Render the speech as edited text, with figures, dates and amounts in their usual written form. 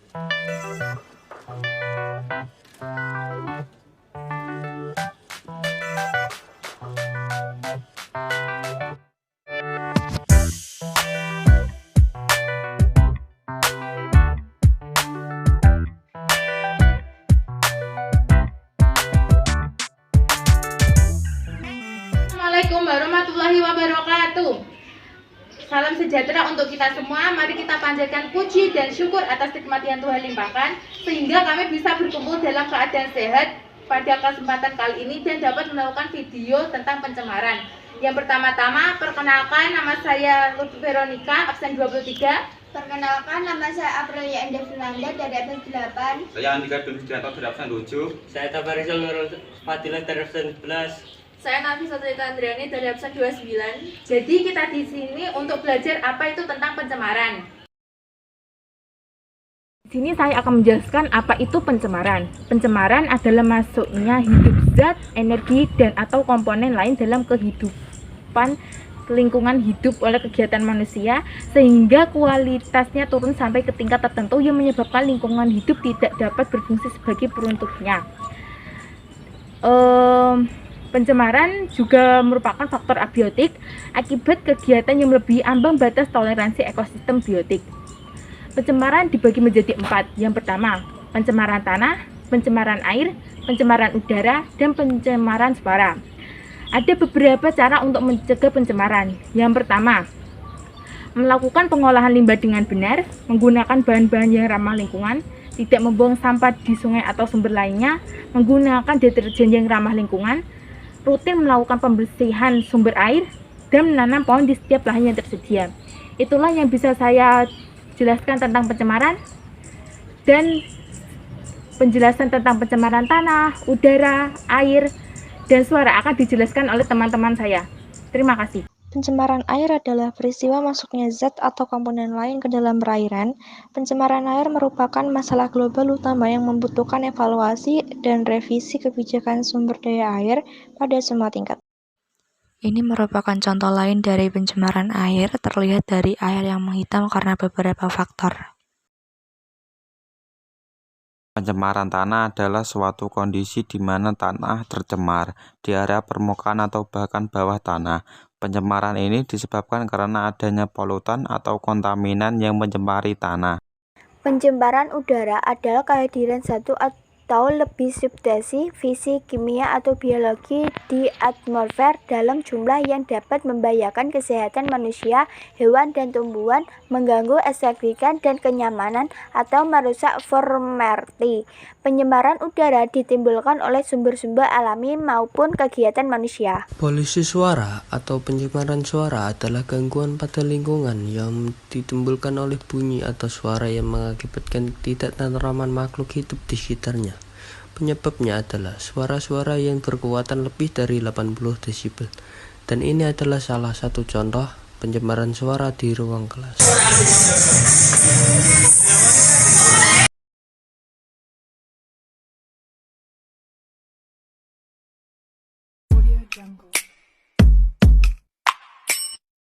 Assalamualaikum warahmatullahi wabarakatuh. Salam sejahtera untuk kita semua. Mari kita panjatkan puji dan syukur atas nikmat yang Tuhan limpahkan, sehingga kami bisa berkumpul dalam keadaan sehat pada kesempatan kali ini dan dapat melakukan video tentang pencemaran. Yang pertama-tama, perkenalkan, nama saya Lutfi Veronica, absen 23. Perkenalkan, nama saya Aprilia Enda Finanda dari absen 8. Saya Andika Dunisdianto dari absen 7. Saya Tabarizal Nurul Fadilah dari absen 11. Saya Nafisa Trita Andriani dari absen 29. Jadi kita di sini untuk belajar apa itu tentang pencemaran. Di sini saya akan menjelaskan apa itu pencemaran. Pencemaran adalah masuknya hidup zat, energi, dan atau komponen lain dalam kehidupan lingkungan hidup oleh kegiatan manusia sehingga kualitasnya turun sampai ke tingkat tertentu yang menyebabkan lingkungan hidup tidak dapat berfungsi sebagai peruntuknya. Pencemaran juga merupakan faktor abiotik akibat kegiatan yang melebihi ambang batas toleransi ekosistem biotik. Pencemaran dibagi menjadi 4. Yang pertama, pencemaran tanah, pencemaran air, pencemaran udara, dan pencemaran suara. Ada beberapa cara untuk mencegah pencemaran. Yang pertama, melakukan pengolahan limbah dengan benar, menggunakan bahan-bahan yang ramah lingkungan, tidak membuang sampah di sungai atau sumber lainnya, menggunakan deterjen yang ramah lingkungan, rutin melakukan pembersihan sumber air, dan menanam pohon di setiap lahan yang tersedia. Itulah yang bisa saya jelaskan tentang pencemaran, dan penjelasan tentang pencemaran tanah, udara, air, dan suara akan dijelaskan oleh teman-teman saya. Terima kasih. Pencemaran air adalah peristiwa masuknya zat atau komponen lain ke dalam perairan. Pencemaran air merupakan masalah global utama yang membutuhkan evaluasi dan revisi kebijakan sumber daya air pada semua tingkat. Ini merupakan contoh lain dari pencemaran air, terlihat dari air yang menghitam karena beberapa faktor. Pencemaran tanah adalah suatu kondisi di mana tanah tercemar di area permukaan atau bahkan bawah tanah. Pencemaran ini disebabkan karena adanya polutan atau kontaminan yang mencemari tanah. Pencemaran udara adalah kehadiran satu atau lebih substansi fisik, kimia, atau biologi di atmosfer dalam jumlah yang dapat membahayakan kesehatan manusia, hewan, dan tumbuhan, mengganggu estetika dan kenyamanan, atau merusak formality. Pencemaran udara ditimbulkan oleh sumber-sumber alami maupun kegiatan manusia. Polusi suara atau pencemaran suara adalah gangguan pada lingkungan yang ditimbulkan oleh bunyi atau suara yang mengakibatkan tidak tenteraman makhluk hidup di sekitarnya. Penyebabnya adalah suara-suara yang berkekuatan lebih dari 80 desibel. Dan ini adalah salah satu contoh pencemaran suara di ruang kelas.